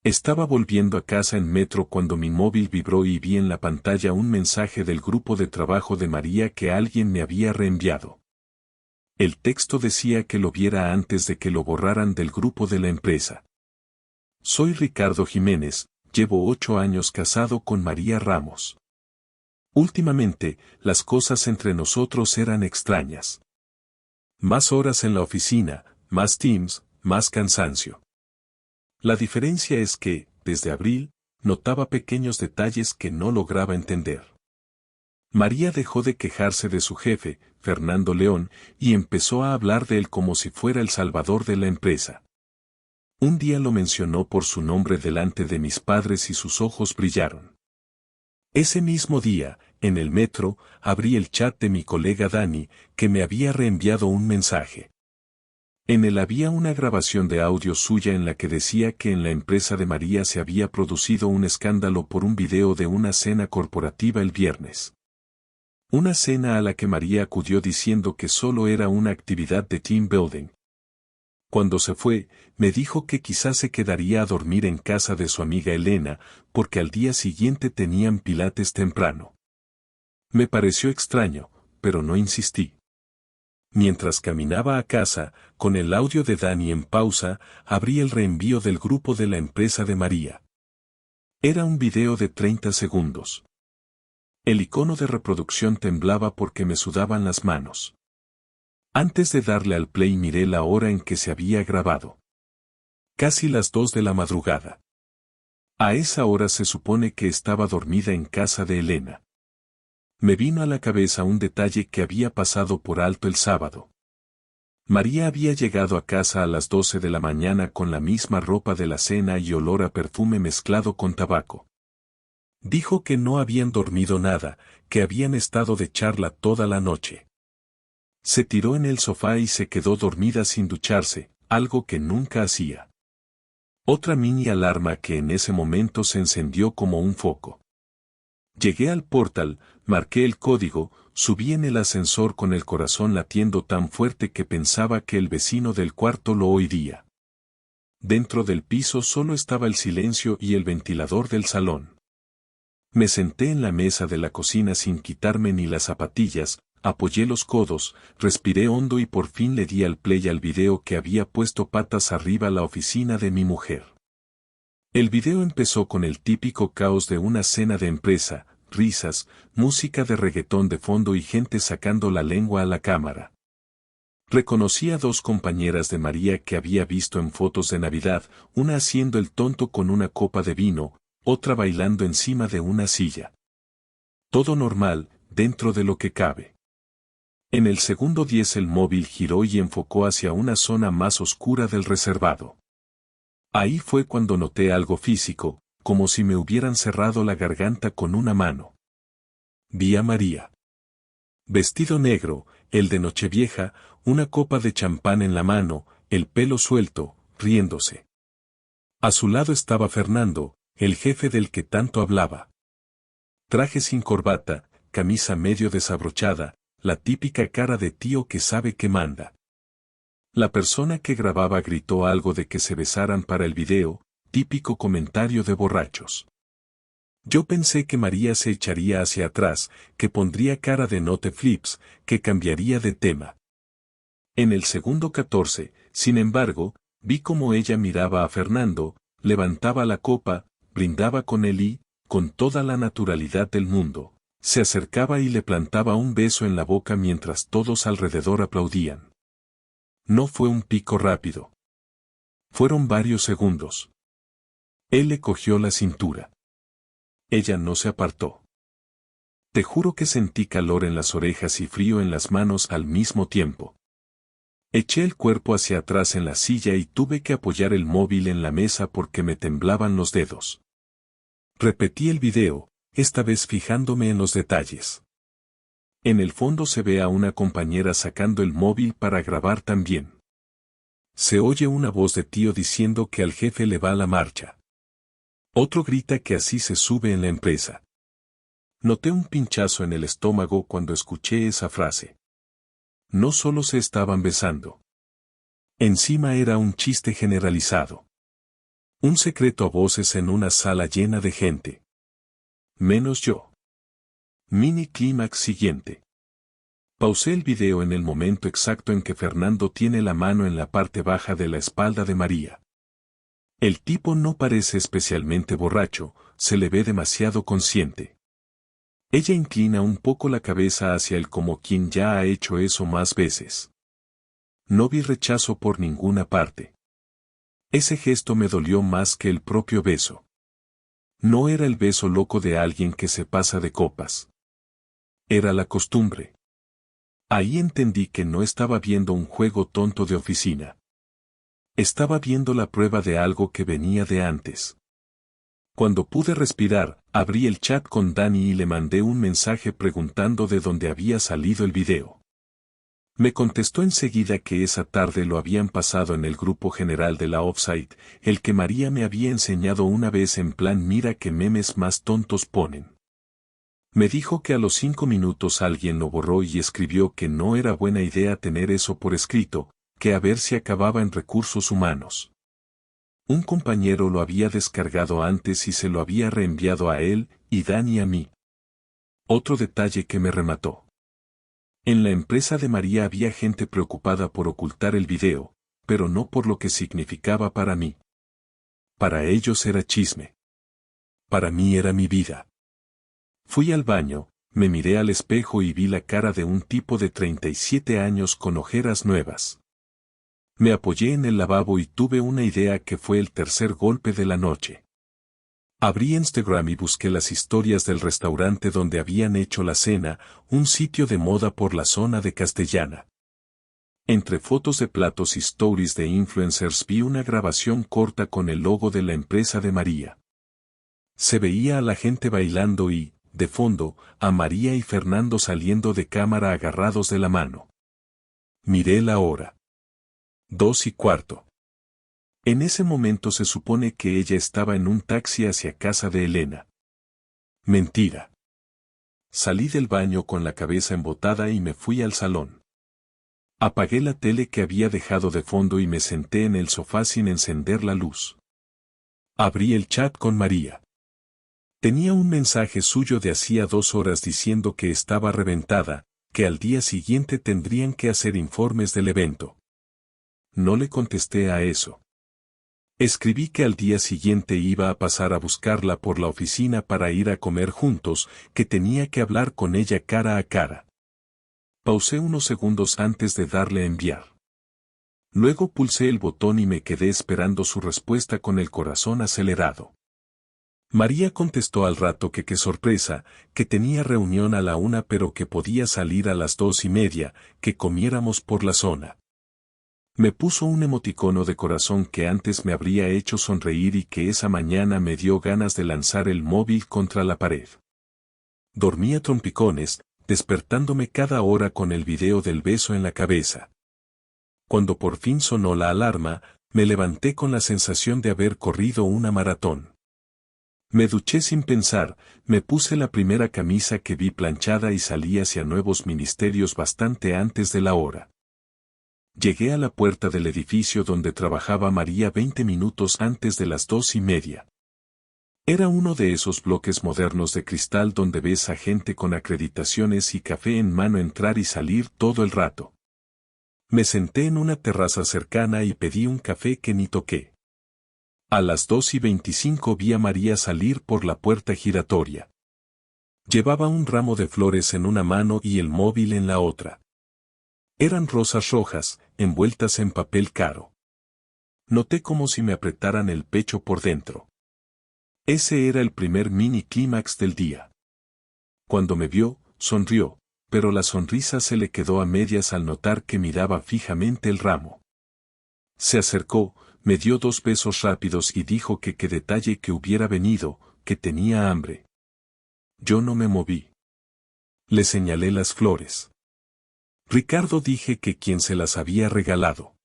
Estaba volviendo a casa en metro cuando mi móvil vibró y vi en la pantalla un mensaje del grupo de trabajo de María que alguien me había reenviado. El texto decía que lo viera antes de que lo borraran del grupo de la empresa. Soy Ricardo Jiménez, llevo 8 años casado con María Ramos. Últimamente, las cosas entre nosotros eran extrañas. Más horas en la oficina, más Teams, más cansancio. La diferencia es que, desde abril, notaba pequeños detalles que no lograba entender. María dejó de quejarse de su jefe, Fernando León, y empezó a hablar de él como si fuera el salvador de la empresa. Un día lo mencionó por su nombre delante de mis padres y sus ojos brillaron. Ese mismo día, en el metro, abrí el chat de mi colega Dani, que me había reenviado un mensaje. En él había una grabación de audio suya en la que decía que en la empresa de María se había producido un escándalo por un video de una cena corporativa el viernes. Una cena a la que María acudió diciendo que solo era una actividad de team building. Cuando se fue, me dijo que quizás se quedaría a dormir en casa de su amiga Elena, porque al día siguiente tenían pilates temprano. Me pareció extraño, pero no insistí. Mientras caminaba a casa, con el audio de Dani en pausa, abrí el reenvío del grupo de la empresa de María. Era un video de 30 segundos. El icono de reproducción temblaba porque me sudaban las manos. Antes de darle al play miré la hora en que se había grabado. Casi las 2 de la madrugada. A esa hora se supone que estaba dormida en casa de Elena. Me vino a la cabeza un detalle que había pasado por alto el sábado. María había llegado a casa a las 12 de la mañana con la misma ropa de la cena y olor a perfume mezclado con tabaco. Dijo que no habían dormido nada, que habían estado de charla toda la noche. Se tiró en el sofá y se quedó dormida sin ducharse, algo que nunca hacía. Otra mini alarma que en ese momento se encendió como un foco. Llegué al portal, marqué el código, subí en el ascensor con el corazón latiendo tan fuerte que pensaba que el vecino del cuarto lo oiría. Dentro del piso solo estaba el silencio y el ventilador del salón. Me senté en la mesa de la cocina sin quitarme ni las zapatillas, apoyé los codos, respiré hondo y por fin le di al play al video que había puesto patas arriba la oficina de mi mujer. El video empezó con el típico caos de una cena de empresa, risas, música de reggaetón de fondo y gente sacando la lengua a la cámara. Reconocí a 2 compañeras de María que había visto en fotos de Navidad, una haciendo el tonto con una copa de vino, otra bailando encima de una silla. Todo normal, dentro de lo que cabe. En el segundo 10 el móvil giró y enfocó hacia una zona más oscura del reservado. Ahí fue cuando noté algo físico, como si me hubieran cerrado la garganta con una mano. Vi a María. Vestido negro, el de Nochevieja, una copa de champán en la mano, el pelo suelto, riéndose. A su lado estaba Fernando, el jefe del que tanto hablaba. Traje sin corbata, camisa medio desabrochada, la típica cara de tío que sabe que manda. La persona que grababa gritó algo de que se besaran para el video, típico comentario de borrachos. Yo pensé que María se echaría hacia atrás, que pondría cara de no te flips, que cambiaría de tema. En el segundo 14, sin embargo, vi cómo ella miraba a Fernando, levantaba la copa, brindaba con él y, con toda la naturalidad del mundo, se acercaba y le plantaba un beso en la boca mientras todos alrededor aplaudían. No fue un pico rápido. Fueron varios segundos. Él le cogió la cintura. Ella no se apartó. Te juro que sentí calor en las orejas y frío en las manos al mismo tiempo. Eché el cuerpo hacia atrás en la silla y tuve que apoyar el móvil en la mesa porque me temblaban los dedos. Repetí el video, esta vez fijándome en los detalles. En el fondo se ve a una compañera sacando el móvil para grabar también. Se oye una voz de tío diciendo que al jefe le va la marcha. Otro grita que así se sube en la empresa. Noté un pinchazo en el estómago cuando escuché esa frase. No solo se estaban besando. Encima era un chiste generalizado. Un secreto a voces en una sala llena de gente. Menos yo. Mini clímax siguiente. Pausé el video en el momento exacto en que Fernando tiene la mano en la parte baja de la espalda de María. El tipo no parece especialmente borracho, se le ve demasiado consciente. Ella inclina un poco la cabeza hacia él como quien ya ha hecho eso más veces. No vi rechazo por ninguna parte. Ese gesto me dolió más que el propio beso. No era el beso loco de alguien que se pasa de copas. Era la costumbre. Ahí entendí que no estaba viendo un juego tonto de oficina. Estaba viendo la prueba de algo que venía de antes. Cuando pude respirar, abrí el chat con Dani y le mandé un mensaje preguntando de dónde había salido el video. Me contestó enseguida que esa tarde lo habían pasado en el grupo general de la Offsite, el que María me había enseñado una vez en plan mira qué memes más tontos ponen. Me dijo que a los 5 minutos alguien lo borró y escribió que no era buena idea tener eso por escrito, que a ver si acababa en recursos humanos. Un compañero lo había descargado antes y se lo había reenviado a él, y Dani a mí. Otro detalle que me remató. En la empresa de María había gente preocupada por ocultar el video, pero no por lo que significaba para mí. Para ellos era chisme. Para mí era mi vida. Fui al baño, me miré al espejo y vi la cara de un tipo de 37 años con ojeras nuevas. Me apoyé en el lavabo y tuve una idea que fue el tercer golpe de la noche. Abrí Instagram y busqué las historias del restaurante donde habían hecho la cena, un sitio de moda por la zona de Castellana. Entre fotos de platos y stories de influencers vi una grabación corta con el logo de la empresa de María. Se veía a la gente bailando y, de fondo, a María y Fernando saliendo de cámara agarrados de la mano. Miré la hora. 2:15. En ese momento se supone que ella estaba en un taxi hacia casa de Elena. Mentira. Salí del baño con la cabeza embotada y me fui al salón. Apagué la tele que había dejado de fondo y me senté en el sofá sin encender la luz. Abrí el chat con María. Tenía un mensaje suyo de hacía 2 horas diciendo que estaba reventada, que al día siguiente tendrían que hacer informes del evento. No le contesté a eso. Escribí que al día siguiente iba a pasar a buscarla por la oficina para ir a comer juntos, que tenía que hablar con ella cara a cara. Pausé unos segundos antes de darle a enviar. Luego pulsé el botón y me quedé esperando su respuesta con el corazón acelerado. María contestó al rato que qué sorpresa, que tenía reunión a la 1 pero que podía salir a las 2:30, que comiéramos por la zona. Me puso un emoticono de corazón que antes me habría hecho sonreír y que esa mañana me dio ganas de lanzar el móvil contra la pared. Dormía trompicones, despertándome cada hora con el video del beso en la cabeza. Cuando por fin sonó la alarma, me levanté con la sensación de haber corrido una maratón. Me duché sin pensar, me puse la primera camisa que vi planchada y salí hacia Nuevos Ministerios bastante antes de la hora. Llegué a la puerta del edificio donde trabajaba María 20 minutos antes de las 2:30. Era uno de esos bloques modernos de cristal donde ves a gente con acreditaciones y café en mano entrar y salir todo el rato. Me senté en una terraza cercana y pedí un café que ni toqué. A las 2:25 vi a María salir por la puerta giratoria. Llevaba un ramo de flores en una mano y el móvil en la otra. Eran rosas rojas, envueltas en papel caro. Noté como si me apretaran el pecho por dentro. Ese era el primer mini clímax del día. Cuando me vio, sonrió, pero la sonrisa se le quedó a medias al notar que miraba fijamente el ramo. Se acercó, me dio 2 besos rápidos y dijo que qué detalle que hubiera venido, que tenía hambre. Yo no me moví. Le señalé las flores. Ricardo dije que quien se las había regalado.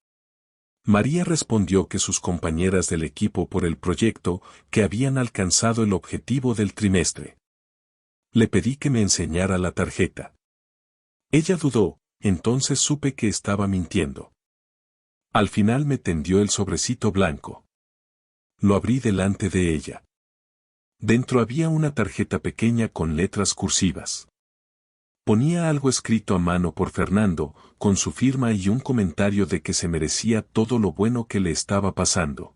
María respondió que sus compañeras del equipo por el proyecto, que habían alcanzado el objetivo del trimestre. Le pedí que me enseñara la tarjeta. Ella dudó, entonces supe que estaba mintiendo. Al final me tendió el sobrecito blanco. Lo abrí delante de ella. Dentro había una tarjeta pequeña con letras cursivas. Ponía algo escrito a mano por Fernando, con su firma y un comentario de que se merecía todo lo bueno que le estaba pasando.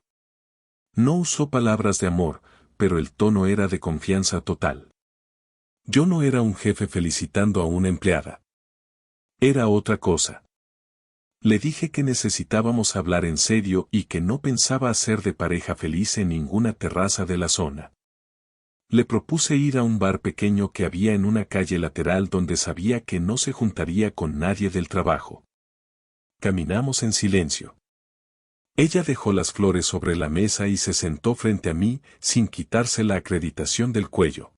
No usó palabras de amor, pero el tono era de confianza total. Yo no era un jefe felicitando a una empleada. Era otra cosa. Le dije que necesitábamos hablar en serio y que no pensaba hacer de pareja feliz en ninguna terraza de la zona. Le propuse ir a un bar pequeño que había en una calle lateral donde sabía que no se juntaría con nadie del trabajo. Caminamos en silencio. Ella dejó las flores sobre la mesa y se sentó frente a mí sin quitarse la acreditación del cuello.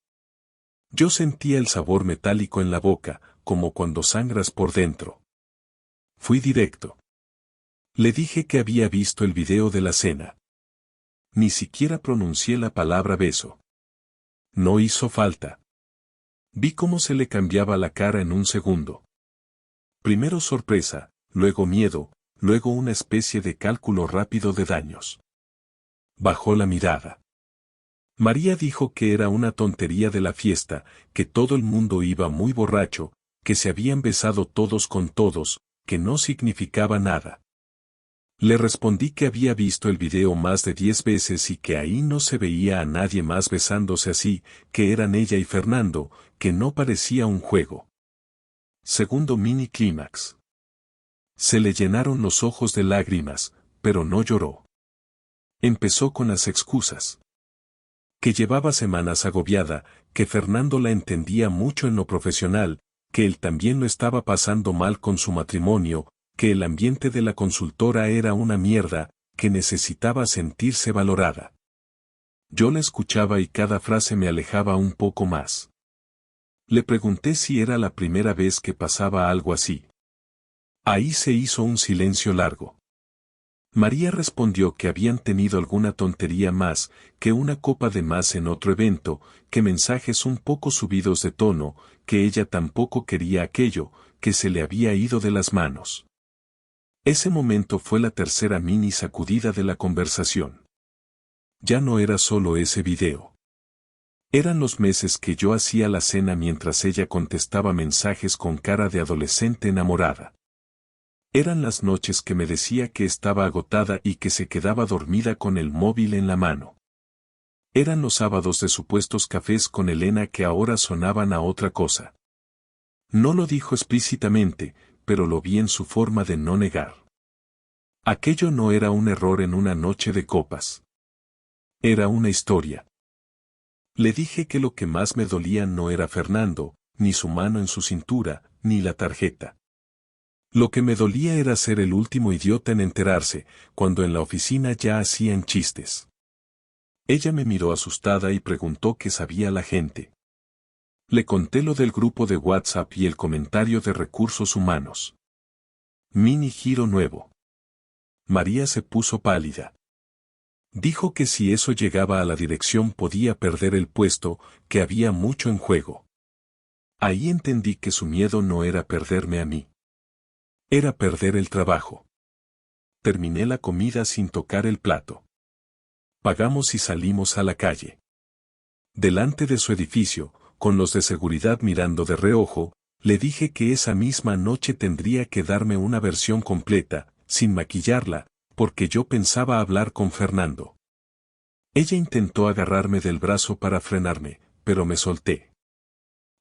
Yo sentía el sabor metálico en la boca, como cuando sangras por dentro. Fui directo. Le dije que había visto el video de la cena. Ni siquiera pronuncié la palabra beso. No hizo falta. Vi cómo se le cambiaba la cara en un segundo. Primero sorpresa, luego miedo, luego una especie de cálculo rápido de daños. Bajó la mirada. María dijo que era una tontería de la fiesta, que todo el mundo iba muy borracho, que se habían besado todos con todos, que no significaba nada. Le respondí que había visto el video más de 10 veces y que ahí no se veía a nadie más besándose así, que eran ella y Fernando, que no parecía un juego. Segundo mini clímax. Se le llenaron los ojos de lágrimas, pero no lloró. Empezó con las excusas. Que llevaba semanas agobiada, que Fernando la entendía mucho en lo profesional, que él también lo estaba pasando mal con su matrimonio, que el ambiente de la consultora era una mierda, que necesitaba sentirse valorada. Yo la escuchaba y cada frase me alejaba un poco más. Le pregunté si era la primera vez que pasaba algo así. Ahí se hizo un silencio largo. María respondió que habían tenido alguna tontería más, que una copa de más en otro evento, que mensajes un poco subidos de tono, que ella tampoco quería aquello, que se le había ido de las manos. Ese momento fue la tercera mini sacudida de la conversación. Ya no era solo ese video. Eran los meses que yo hacía la cena mientras ella contestaba mensajes con cara de adolescente enamorada. Eran las noches que me decía que estaba agotada y que se quedaba dormida con el móvil en la mano. Eran los sábados de supuestos cafés con Elena que ahora sonaban a otra cosa. No lo dijo explícitamente, pero lo vi en su forma de no negar. Aquello no era un error en una noche de copas. Era una historia. Le dije que lo que más me dolía no era Fernando, ni su mano en su cintura, ni la tarjeta. Lo que me dolía era ser el último idiota en enterarse, cuando en la oficina ya hacían chistes. Ella me miró asustada y preguntó qué sabía la gente. Le conté lo del grupo de WhatsApp y el comentario de recursos humanos. Mini giro nuevo. María se puso pálida. Dijo que si eso llegaba a la dirección podía perder el puesto, que había mucho en juego. Ahí entendí que su miedo no era perderme a mí. Era perder el trabajo. Terminé la comida sin tocar el plato. Pagamos y salimos a la calle. Delante de su edificio, con los de seguridad mirando de reojo, le dije que esa misma noche tendría que darme una versión completa, sin maquillarla, porque yo pensaba hablar con Fernando. Ella intentó agarrarme del brazo para frenarme, pero me solté.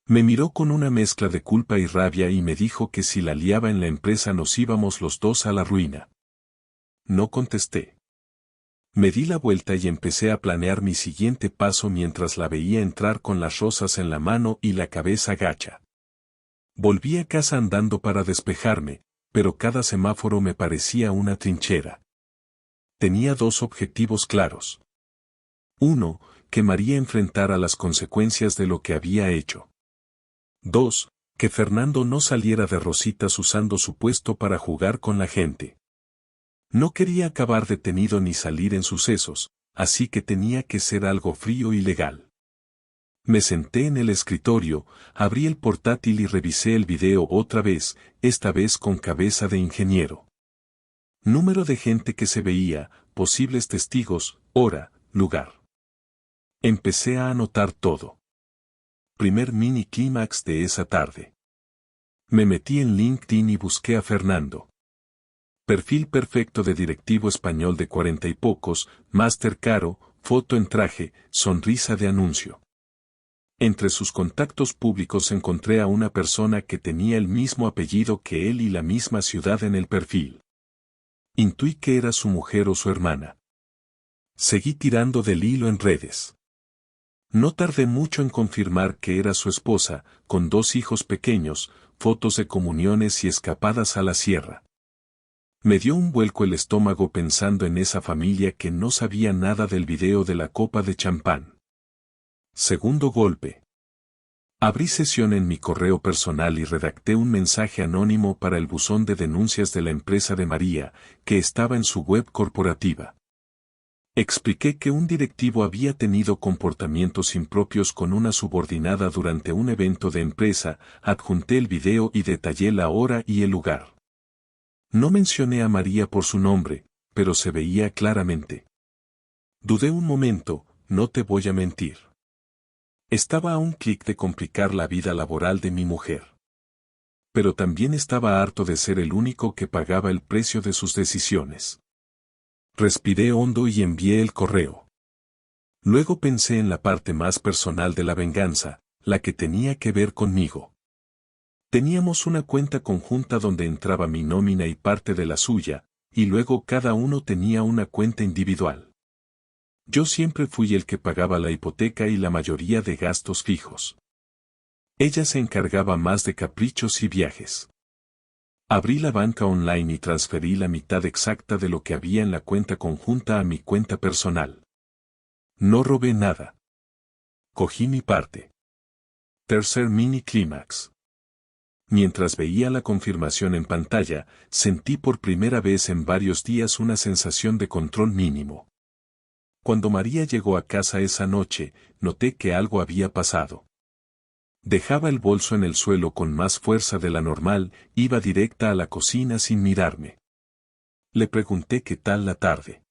Me miró con una mezcla de culpa y rabia y me dijo que si la liaba en la empresa nos íbamos los dos a la ruina. No contesté. Me di la vuelta y empecé a planear mi siguiente paso mientras la veía entrar con las rosas en la mano y la cabeza gacha. Volví a casa andando para despejarme, pero cada semáforo me parecía una trinchera. Tenía dos objetivos claros. Uno, que María enfrentara las consecuencias de lo que había hecho. 2. Que Fernando no saliera de rositas usando su puesto para jugar con la gente. No quería acabar detenido ni salir en sucesos, así que tenía que ser algo frío y legal. Me senté en el escritorio, abrí el portátil y revisé el video otra vez, esta vez con cabeza de ingeniero. Número de gente que se veía, posibles testigos, hora, lugar. Empecé a anotar todo. Primer mini clímax de esa tarde. Me metí en LinkedIn y busqué a Fernando. Perfil perfecto de directivo español de 40 y pocos, máster caro, foto en traje, sonrisa de anuncio. Entre sus contactos públicos encontré a una persona que tenía el mismo apellido que él y la misma ciudad en el perfil. Intuí que era su mujer o su hermana. Seguí tirando del hilo en redes. No tardé mucho en confirmar que era su esposa, con 2 hijos pequeños, fotos de comuniones y escapadas a la sierra. Me dio un vuelco el estómago pensando en esa familia que no sabía nada del video de la copa de champán. Segundo golpe. Abrí sesión en mi correo personal y redacté un mensaje anónimo para el buzón de denuncias de la empresa de María, que estaba en su web corporativa. Expliqué que un directivo había tenido comportamientos impropios con una subordinada durante un evento de empresa, adjunté el video y detallé la hora y el lugar. No mencioné a María por su nombre, pero se veía claramente. Dudé un momento, no te voy a mentir. Estaba a un clic de complicar la vida laboral de mi mujer. Pero también estaba harto de ser el único que pagaba el precio de sus decisiones. Respiré hondo y envié el correo. Luego pensé en la parte más personal de la venganza, la que tenía que ver conmigo. Teníamos una cuenta conjunta donde entraba mi nómina y parte de la suya, y luego cada uno tenía una cuenta individual. Yo siempre fui el que pagaba la hipoteca y la mayoría de gastos fijos. Ella se encargaba más de caprichos y viajes. Abrí la banca online y transferí la mitad exacta de lo que había en la cuenta conjunta a mi cuenta personal. No robé nada. Cogí mi parte. Tercer mini clímax. Mientras veía la confirmación en pantalla, sentí por primera vez en varios días una sensación de control mínimo. Cuando María llegó a casa esa noche, noté que algo había pasado. Dejaba el bolso en el suelo con más fuerza de la normal, iba directa a la cocina sin mirarme. Le pregunté qué tal la tarde.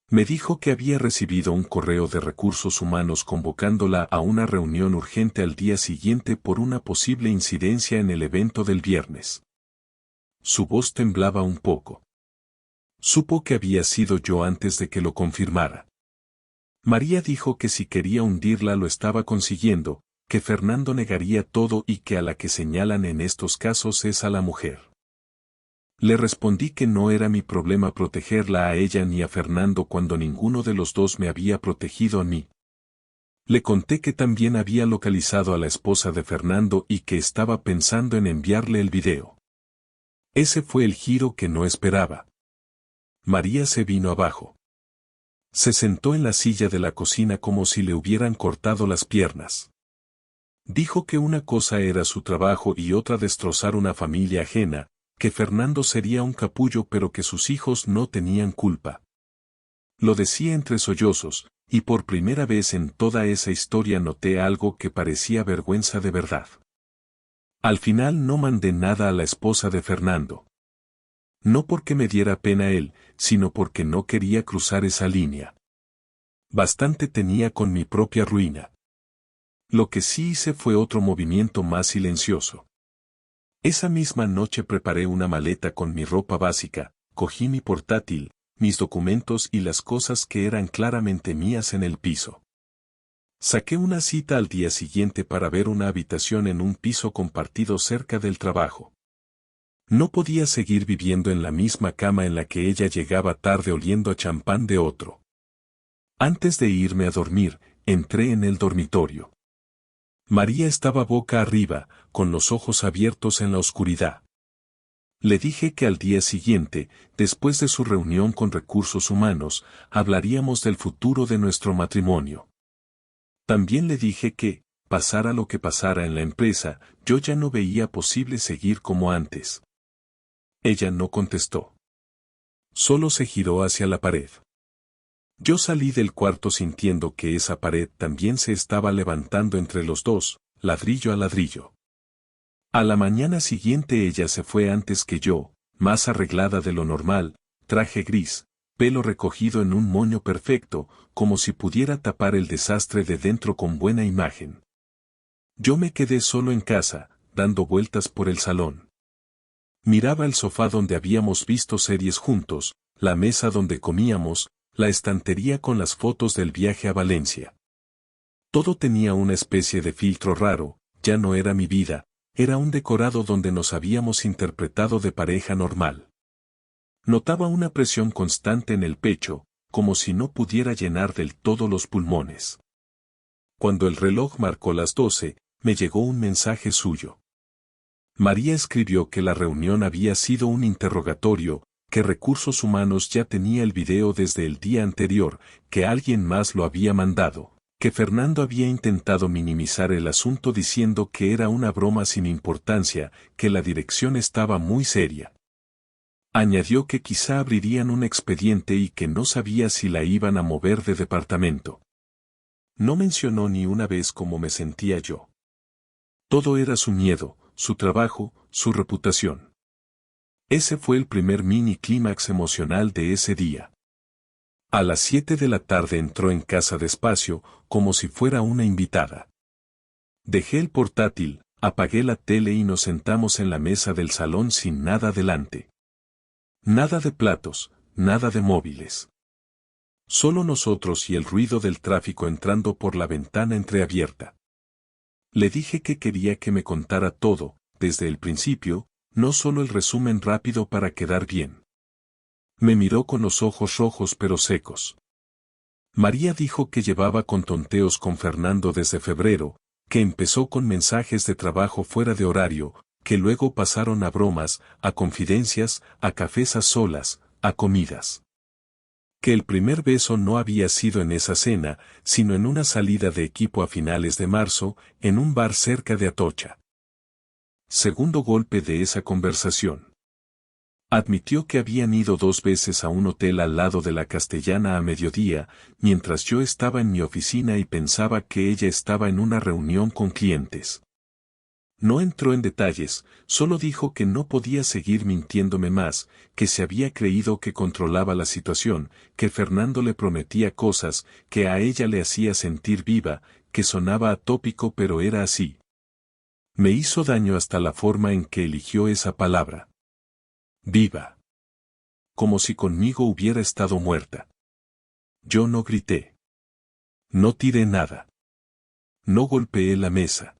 Me dijo que había recibido un correo de recursos humanos convocándola a una reunión urgente al día siguiente por una posible incidencia en el evento del viernes. Su voz temblaba un poco. Supo que había sido yo antes de que lo confirmara. María dijo que si quería hundirla lo estaba consiguiendo, que Fernando negaría todo y que a la que señalan en estos casos es a la mujer. Le respondí que no era mi problema protegerla a ella ni a Fernando cuando ninguno de los dos me había protegido a mí. Le conté que también había localizado a la esposa de Fernando y que estaba pensando en enviarle el video. Ese fue el giro que no esperaba. María se vino abajo. Se sentó en la silla de la cocina como si le hubieran cortado las piernas. Dijo que una cosa era su trabajo y otra destrozar una familia ajena, que Fernando sería un capullo pero que sus hijos no tenían culpa. Lo decía entre sollozos, y por primera vez en toda esa historia noté algo que parecía vergüenza de verdad. Al final no mandé nada a la esposa de Fernando. No porque me diera pena él, sino porque no quería cruzar esa línea. Bastante tenía con mi propia ruina. Lo que sí hice fue otro movimiento más silencioso. Esa misma noche preparé una maleta con mi ropa básica, cogí mi portátil, mis documentos y las cosas que eran claramente mías en el piso. Saqué una cita al día siguiente para ver una habitación en un piso compartido cerca del trabajo. No podía seguir viviendo en la misma cama en la que ella llegaba tarde oliendo a champán de otro. Antes de irme a dormir, entré en el dormitorio. María estaba boca arriba, con los ojos abiertos en la oscuridad. Le dije que al día siguiente, después de su reunión con recursos humanos, hablaríamos del futuro de nuestro matrimonio. También le dije que, pasara lo que pasara en la empresa, yo ya no veía posible seguir como antes. Ella no contestó. Solo se giró hacia la pared. Yo salí del cuarto sintiendo que esa pared también se estaba levantando entre los dos, ladrillo a ladrillo. A la mañana siguiente ella se fue antes que yo, más arreglada de lo normal, traje gris, pelo recogido en un moño perfecto, como si pudiera tapar el desastre de dentro con buena imagen. Yo me quedé solo en casa, dando vueltas por el salón. Miraba el sofá donde habíamos visto series juntos, la mesa donde comíamos, la estantería con las fotos del viaje a Valencia. Todo tenía una especie de filtro raro, ya no era mi vida, era un decorado donde nos habíamos interpretado de pareja normal. Notaba una presión constante en el pecho, como si no pudiera llenar del todo los pulmones. Cuando el reloj marcó las 12, me llegó un mensaje suyo. María escribió que la reunión había sido un interrogatorio, que Recursos Humanos ya tenía el video desde el día anterior, que alguien más lo había mandado, que Fernando había intentado minimizar el asunto diciendo que era una broma sin importancia, que la dirección estaba muy seria. Añadió que quizá abrirían un expediente y que no sabía si la iban a mover de departamento. No mencionó ni una vez cómo me sentía yo. Todo era su miedo, su trabajo, su reputación. Ese fue el primer mini clímax emocional de ese día. A las 7 de la tarde entró en casa despacio, como si fuera una invitada. Dejé el portátil, apagué la tele y nos sentamos en la mesa del salón sin nada delante. Nada de platos, nada de móviles. Solo nosotros y el ruido del tráfico entrando por la ventana entreabierta. Le dije que quería que me contara todo, desde el principio, no solo el resumen rápido para quedar bien. Me miró con los ojos rojos pero secos. María dijo que llevaba con tonteos con Fernando desde febrero, que empezó con mensajes de trabajo fuera de horario, que luego pasaron a bromas, a confidencias, a cafés a solas, a comidas. Que el primer beso no había sido en esa cena, sino en una salida de equipo a finales de marzo, en un bar cerca de Atocha. Segundo golpe de esa conversación. Admitió que habían ido 2 veces a un hotel al lado de la Castellana a mediodía, mientras yo estaba en mi oficina y pensaba que ella estaba en una reunión con clientes. No entró en detalles, solo dijo que no podía seguir mintiéndome más, que se había creído que controlaba la situación, que Fernando le prometía cosas, que a ella le hacía sentir viva, que sonaba atópico pero era así. Me hizo daño hasta la forma en que eligió esa palabra. Viva. Como si conmigo hubiera estado muerta. Yo no grité. No tiré nada. No golpeé la mesa.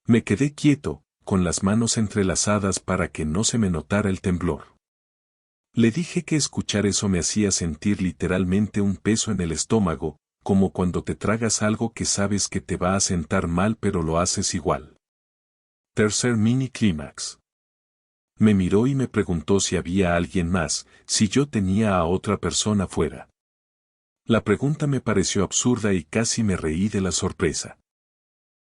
Me quedé quieto, con las manos entrelazadas para que no se me notara el temblor. Le dije que escuchar eso me hacía sentir literalmente un peso en el estómago, como cuando te tragas algo que sabes que te va a sentar mal pero lo haces igual. Tercer mini clímax. Me miró y me preguntó si había alguien más, si yo tenía a otra persona fuera. La pregunta me pareció absurda y casi me reí de la sorpresa.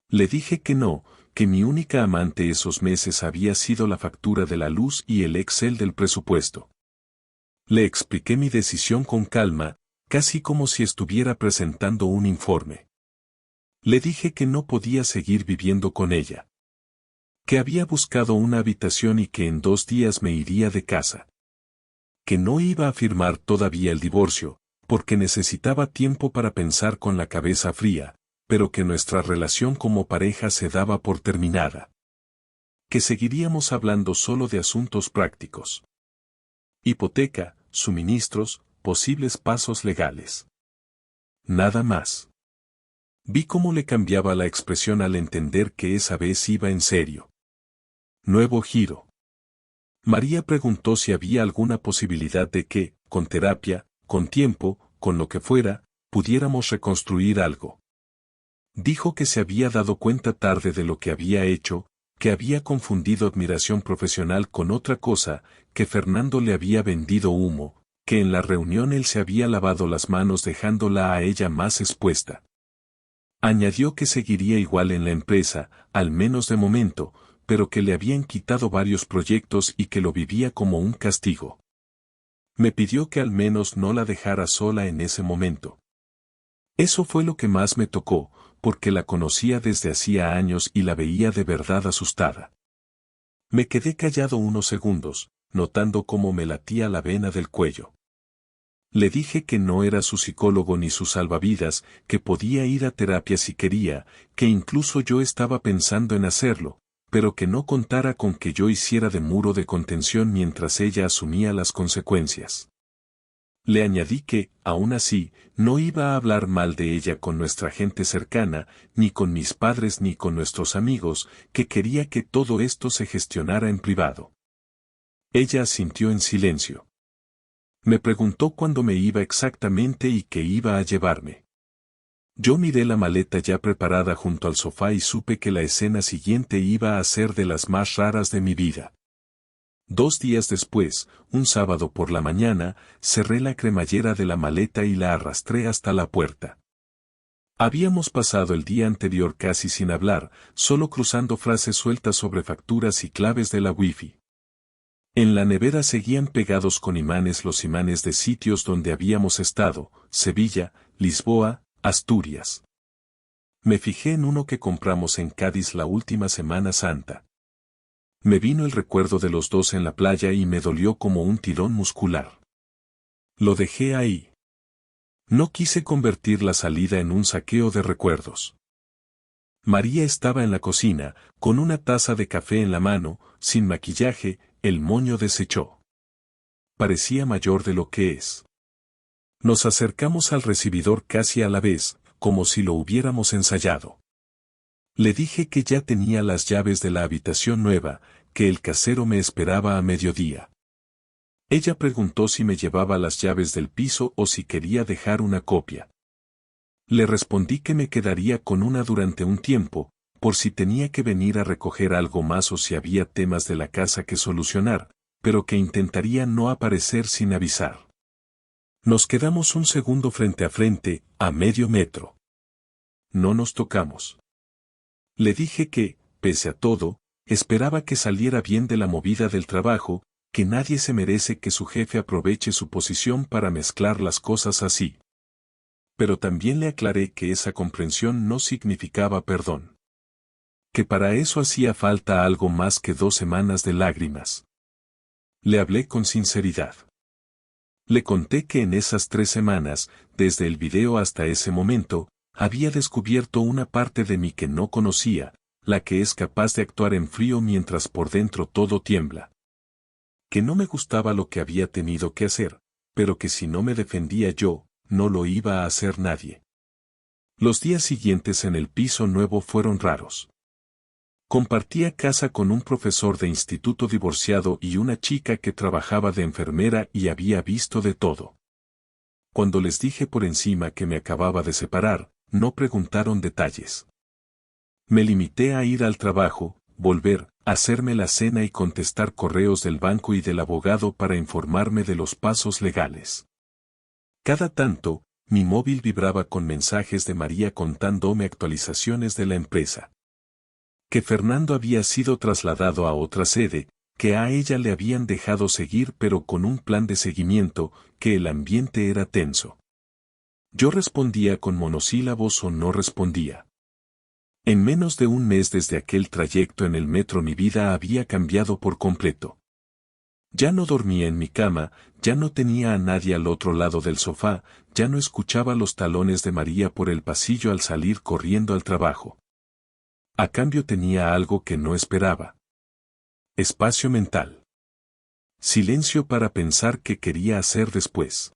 Le dije que no, que mi única amante esos meses había sido la factura de la luz y el Excel del presupuesto. Le expliqué mi decisión con calma, casi como si estuviera presentando un informe. Le dije que no podía seguir viviendo con ella. Que había buscado una habitación y que en 2 días me iría de casa. Que no iba a firmar todavía el divorcio, porque necesitaba tiempo para pensar con la cabeza fría, pero que nuestra relación como pareja se daba por terminada. Que seguiríamos hablando solo de asuntos prácticos. Hipoteca, suministros, posibles pasos legales. Nada más. Vi cómo le cambiaba la expresión al entender que esa vez iba en serio. Nuevo giro. María preguntó si había alguna posibilidad de que, con terapia, con tiempo, con lo que fuera, pudiéramos reconstruir algo. Dijo que se había dado cuenta tarde de lo que había hecho, que había confundido admiración profesional con otra cosa, que Fernando le había vendido humo, que en la reunión él se había lavado las manos dejándola a ella más expuesta. Añadió que seguiría igual en la empresa, al menos de momento, pero que le habían quitado varios proyectos y que lo vivía como un castigo. Me pidió que al menos no la dejara sola en ese momento. Eso fue lo que más me tocó, porque la conocía desde hacía años y la veía de verdad asustada. Me quedé callado unos segundos, notando cómo me latía la vena del cuello. Le dije que no era su psicólogo ni su salvavidas, que podía ir a terapia si quería, que incluso yo estaba pensando en hacerlo, pero que no contara con que yo hiciera de muro de contención mientras ella asumía las consecuencias. Le añadí que, aún así, no iba a hablar mal de ella con nuestra gente cercana, ni con mis padres ni con nuestros amigos, que quería que todo esto se gestionara en privado. Ella asintió en silencio. Me preguntó cuándo me iba exactamente y qué iba a llevarme. Yo miré la maleta ya preparada junto al sofá y supe que la escena siguiente iba a ser de las más raras de mi vida. 2 días después, un sábado por la mañana, cerré la cremallera de la maleta y la arrastré hasta la puerta. Habíamos pasado el día anterior casi sin hablar, solo cruzando frases sueltas sobre facturas y claves de la Wi-Fi. En la nevera seguían pegados con imanes los imanes de sitios donde habíamos estado: Sevilla, Lisboa, Asturias. Me fijé en uno que compramos en Cádiz la última Semana Santa. Me vino el recuerdo de los dos en la playa y me dolió como un tirón muscular. Lo dejé ahí. No quise convertir la salida en un saqueo de recuerdos. María estaba en la cocina, con una taza de café en la mano, sin maquillaje, el moño deshecho. Parecía mayor de lo que es. Nos acercamos al recibidor casi a la vez, como si lo hubiéramos ensayado. Le dije que ya tenía las llaves de la habitación nueva, que el casero me esperaba a mediodía. Ella preguntó si me llevaba las llaves del piso o si quería dejar una copia. Le respondí que me quedaría con una durante un tiempo, por si tenía que venir a recoger algo más o si había temas de la casa que solucionar, pero que intentaría no aparecer sin avisar. Nos quedamos un segundo frente a frente, a medio metro. No nos tocamos. Le dije que, pese a todo, esperaba que saliera bien de la movida del trabajo, que nadie se merece que su jefe aproveche su posición para mezclar las cosas así. Pero también le aclaré que esa comprensión no significaba perdón. Que para eso hacía falta algo más que 2 semanas de lágrimas. Le hablé con sinceridad. Le conté que en esas 3 semanas, desde el video hasta ese momento, había descubierto una parte de mí que no conocía, la que es capaz de actuar en frío mientras por dentro todo tiembla. Que no me gustaba lo que había tenido que hacer, pero que si no me defendía yo, no lo iba a hacer nadie. Los días siguientes en el piso nuevo fueron raros. Compartía casa con un profesor de instituto divorciado y una chica que trabajaba de enfermera y había visto de todo. Cuando les dije por encima que me acababa de separar, no preguntaron detalles. Me limité a ir al trabajo, volver, hacerme la cena y contestar correos del banco y del abogado para informarme de los pasos legales. Cada tanto, mi móvil vibraba con mensajes de María contándome actualizaciones de la empresa. Que Fernando había sido trasladado a otra sede, que a ella le habían dejado seguir pero con un plan de seguimiento, que el ambiente era tenso. Yo respondía con monosílabos o no respondía. En menos de un mes desde aquel trayecto en el metro mi vida había cambiado por completo. Ya no dormía en mi cama, ya no tenía a nadie al otro lado del sofá, ya no escuchaba los talones de María por el pasillo al salir corriendo al trabajo. A cambio tenía algo que no esperaba. Espacio mental. Silencio para pensar qué quería hacer después.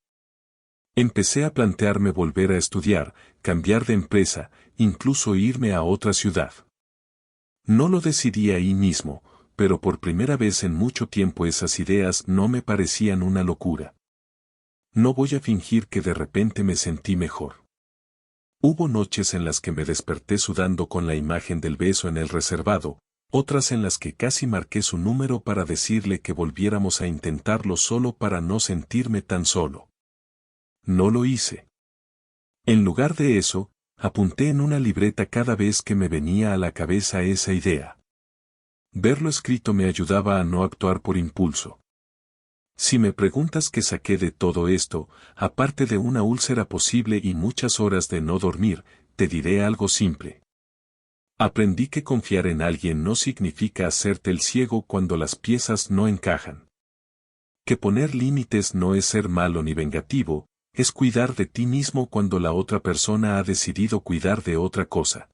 Empecé a plantearme volver a estudiar, cambiar de empresa, incluso irme a otra ciudad. No lo decidí ahí mismo, pero por primera vez en mucho tiempo esas ideas no me parecían una locura. No voy a fingir que de repente me sentí mejor. Hubo noches en las que me desperté sudando con la imagen del beso en el reservado, otras en las que casi marqué su número para decirle que volviéramos a intentarlo solo para no sentirme tan solo. No lo hice. En lugar de eso, apunté en una libreta cada vez que me venía a la cabeza esa idea. Verlo escrito me ayudaba a no actuar por impulso. Si me preguntas qué saqué de todo esto, aparte de una úlcera posible y muchas horas de no dormir, te diré algo simple. Aprendí que confiar en alguien no significa hacerte el ciego cuando las piezas no encajan. Que poner límites no es ser malo ni vengativo, es cuidar de ti mismo cuando la otra persona ha decidido cuidar de otra cosa.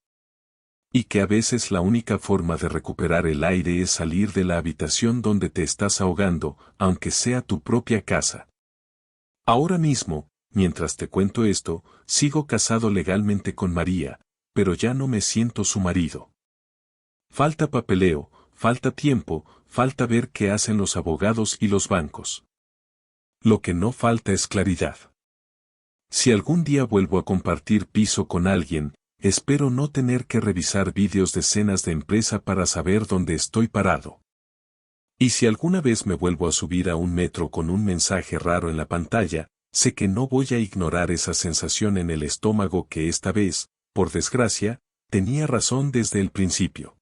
Y que a veces la única forma de recuperar el aire es salir de la habitación donde te estás ahogando, aunque sea tu propia casa. Ahora mismo, mientras te cuento esto, sigo casado legalmente con María, pero ya no me siento su marido. Falta papeleo, falta tiempo, falta ver qué hacen los abogados y los bancos. Lo que no falta es claridad. Si algún día vuelvo a compartir piso con alguien, espero no tener que revisar vídeos de cenas de empresa para saber dónde estoy parado. Y si alguna vez me vuelvo a subir a un metro con un mensaje raro en la pantalla, sé que no voy a ignorar esa sensación en el estómago que esta vez, por desgracia, tenía razón desde el principio.